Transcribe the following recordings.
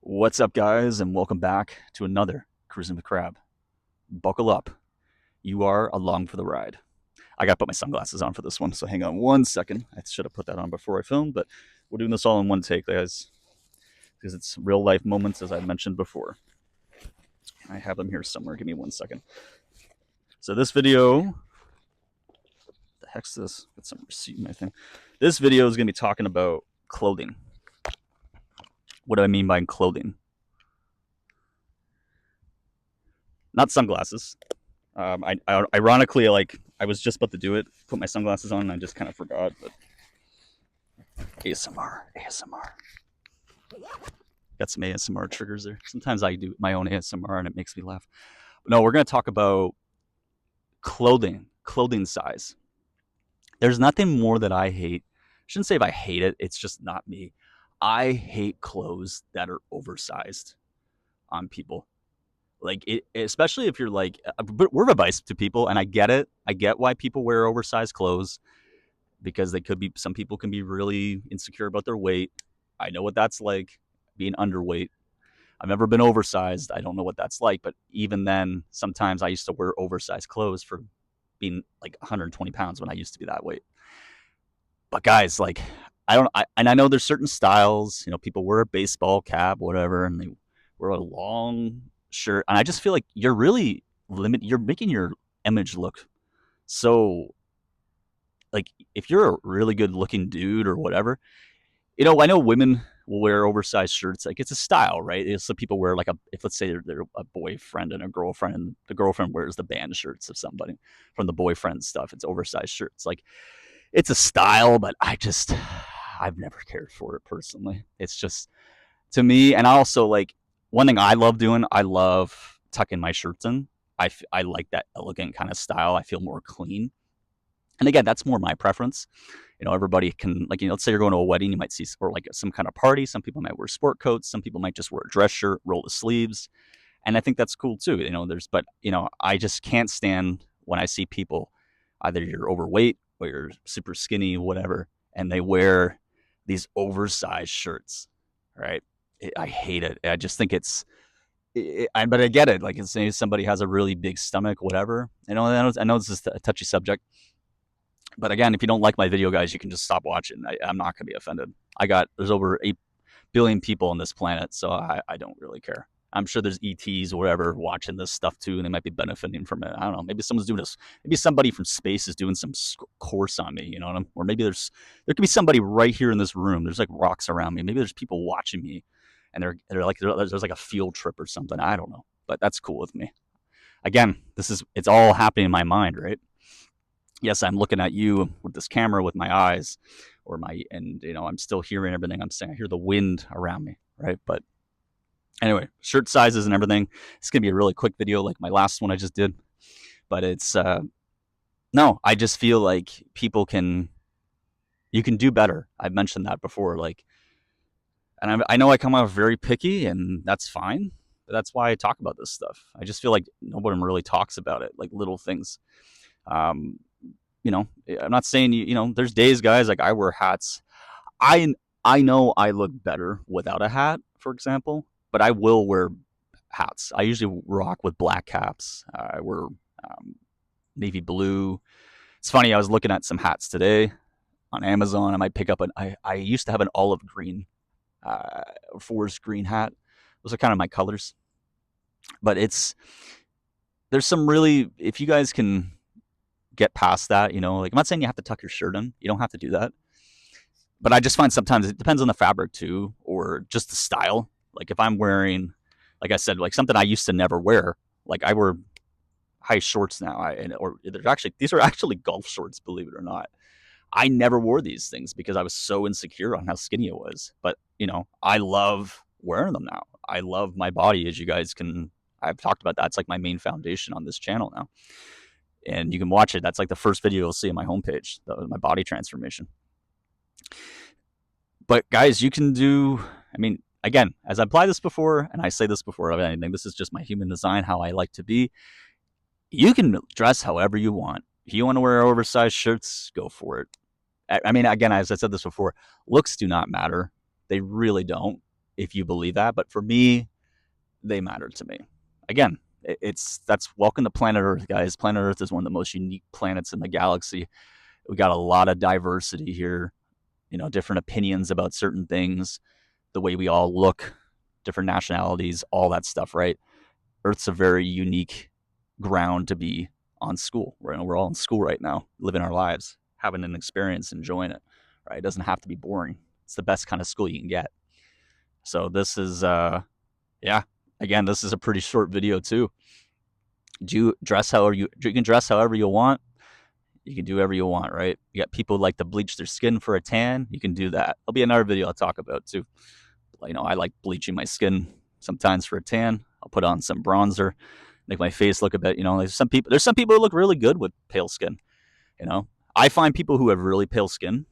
What's up, guys, and welcome back to another Cruising with Crab. Buckle up. You are along for the ride. I gotta put my sunglasses on for this one, so hang on one second. I should have put that on before I filmed, but we're doing this all in one take, guys, because it's real life moments, as I mentioned before. I have them here somewhere. Give me one second. So this video, the heck's this? Got some receipt in my thing. This video is gonna be talking about clothing. What do I mean by clothing? Not sunglasses. Ironically, I was just about to do it, put my sunglasses on, and I just kind of forgot. But ASMR. Got some ASMR triggers there. Sometimes I do my own ASMR, and it makes me laugh. But no, we're gonna talk about clothing size. There's nothing more that I hate. I shouldn't say if I hate it. It's just not me. I hate clothes that are oversized on people. Like it, especially if you're like, we're advice to people, and I get it. I get why people wear oversized clothes because they could be. Some people can be really insecure about their weight. I know what that's like, being underweight. I've never been oversized. I don't know what that's like, but even then, sometimes I used to wear oversized clothes for being like 120 pounds when I used to be that weight. But guys, like, and I know there's certain styles. People wear a baseball cap, whatever, and they wear a long shirt, and I just feel like you're making your image look so, like, if you're a really good looking dude or whatever. I know women will wear oversized shirts, like it's a style, right? Some people wear, like, if let's say they're a boyfriend and a girlfriend, and the girlfriend wears the band shirts of somebody from the boyfriend stuff. It's oversized shirts, like, it's a style, but I've never cared for it personally. It's just, to me. And also, like, one thing I love doing, I love tucking my shirts in. I like that elegant kind of style. I feel more clean. And again, that's more my preference. Everybody can, like, let's say you're going to a wedding, you might see, or like some kind of party. Some people might wear sport coats. Some people might just wear a dress shirt, roll the sleeves. And I think that's cool too. But I just can't stand when I see people, either you're overweight or you're super skinny, whatever, and they wear these oversized shirts, right? I hate it. I just think but I get it. Like, say somebody has a really big stomach, whatever. I know this is a touchy subject, but again, if you don't like my video, guys, you can just stop watching. I'm not gonna be offended. There's over 8 billion people on this planet, so I don't really care. I'm sure there's ETs or whatever watching this stuff too, and they might be benefiting from it. I don't know. Maybe someone's doing this. Maybe somebody from space is doing some course on me. Or maybe there could be somebody right here in this room. There's like rocks around me. Maybe there's people watching me, and there's like a field trip or something. I don't know, but that's cool with me. Again, it's all happening in my mind, right? Yes, I'm looking at you with this camera with my eyes, and I'm still hearing everything I'm saying. I hear the wind around me, right? But anyway, shirt sizes and everything. It's gonna be a really quick video, like my last one I just did. But it's no, I just feel like you can do better. I've mentioned that before, like, and I know I come off very picky, and that's fine. But that's why I talk about this stuff. I just feel like nobody really talks about it, like little things. Um, I'm not saying there's days, guys, like I wear hats. I I know I look better without a hat, for example, but I will wear hats. I usually rock with black caps. I wear navy blue. It's funny. I was looking at some hats today on Amazon. I might pick up I used to have an olive green, uh, forest green hat. Those are kind of my colors. But there's some really, if you guys can get past that, like, I'm not saying you have to tuck your shirt in. You don't have to do that. But I just find sometimes it depends on the fabric too, or just the style. Like, if I'm wearing, like I said, like something I used to never wear, like I wear high shorts now. These are actually golf shorts, believe it or not. I never wore these things because I was so insecure on how skinny it was. But I love wearing them now. I love my body, as you guys can. I've talked about that. It's like my main foundation on this channel now, and you can watch it. That's like the first video you'll see on my homepage, my body transformation. But guys, you can do. I mean, again, as I apply this before, and I say this before of anything, this is just my human design, how I like to be. You can dress however you want. If you want to wear oversized shirts, go for it. I mean, again, as I said this before, looks do not matter. They really don't. if you believe that, but for me, they matter to me. Again, it's that's welcome to planet Earth, guys. Planet Earth is one of the most unique planets in the galaxy. We got a lot of diversity here, different opinions about certain things, the way we all look, different nationalities, all that stuff, right? Earth's a very unique ground to be on school. We're all in school right now, living our lives, having an experience, enjoying it, right? It doesn't have to be boring. It's the best kind of school you can get. So this is, yeah, again, this is a pretty short video too. You can dress however you want. You can do whatever you want, right? You got people who like to bleach their skin for a tan. You can do that. There'll be another video I'll talk about too. I like bleaching my skin sometimes for a tan. I'll put on some bronzer, make my face look a bit. There's some people who look really good with pale skin. You know, I find people who have really pale skin.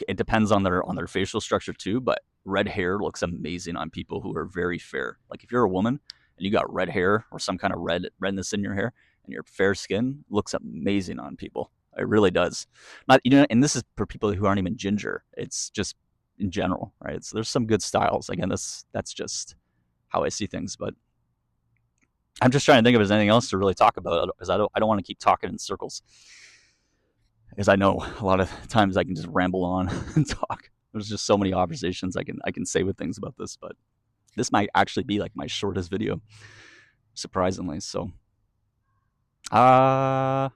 It depends on their facial structure too, but red hair looks amazing on people who are very fair. Like if you're a woman and you got red hair or some kind of redness in your hair and your fair skin, looks amazing on people. It really does. Not and this is for people who aren't even ginger. It's just in general, right? So there's some good styles. Again, that's just how I see things. But I'm just trying to think if there's anything else to really talk about because I don't want to keep talking in circles. Because I know a lot of times I can just ramble on and talk. There's just so many observations I can say with things about this, but this might actually be like my shortest video, surprisingly. So, I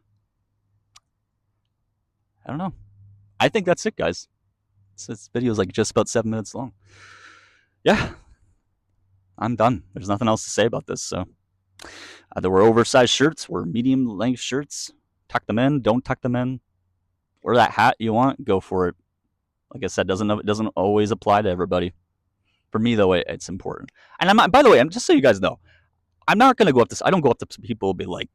don't know. I think that's it, guys. This video is like just about 7 minutes long. Yeah, I'm done. There's nothing else to say about this. So, either we're oversized shirts, we're medium length shirts. Tuck them in, don't tuck them in. Wear that hat you want, go for it. Like I said, it doesn't always apply to everybody. For me, though, it's important. And I'm not, by the way, I'm just so you guys know, I'm not gonna go up to. I don't go up to people and be like,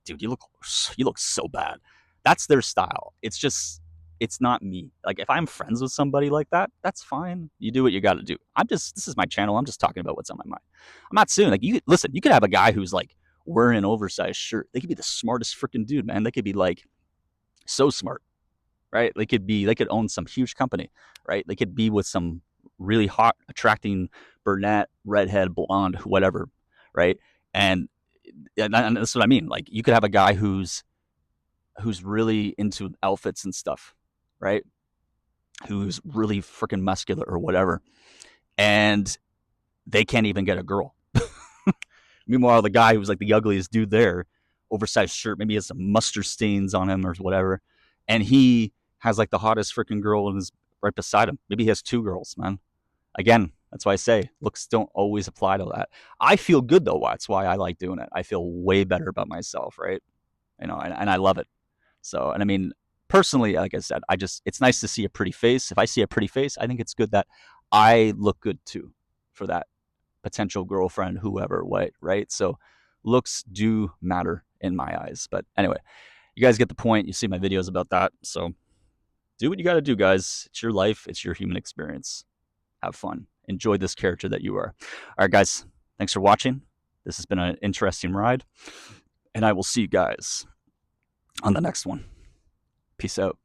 dude, you look so bad. That's their style. It's not me. Like if I'm friends with somebody like that, that's fine. You do what you got to do. This is my channel. I'm just talking about what's on my mind. I'm not saying like listen. You could have a guy who's like wearing an oversized shirt. They could be the smartest freaking dude, man. They could be like so smart, right? They could own some huge company, right? They could be with some really hot, attracting brunette, redhead, blonde, whatever, right? And and that's what I mean. Like you could have a guy who's really into outfits and stuff, right? Who's really freaking muscular or whatever, and they can't even get a girl. Meanwhile, the guy who's like the ugliest dude there, oversized shirt, maybe he has some mustard stains on him or whatever, and he has like the hottest freaking girl and is right beside him. Maybe he has two girls, man. Again, that's why I say looks don't always apply to that. I feel good though. That's why I like doing it. I feel way better about myself, right? And I love it. So, and I mean, personally, like I said, it's nice to see a pretty face. If I see a pretty face, I think it's good that I look good too for that potential girlfriend, whoever, what, right? So, looks do matter in my eyes. But anyway, you guys get the point. You see my videos about that. So, do what you got to do, guys. It's your life, it's your human experience. Have fun. Enjoy this character that you are. All right, guys. Thanks for watching. This has been an interesting ride. And I will see you guys on the next one. Peace out.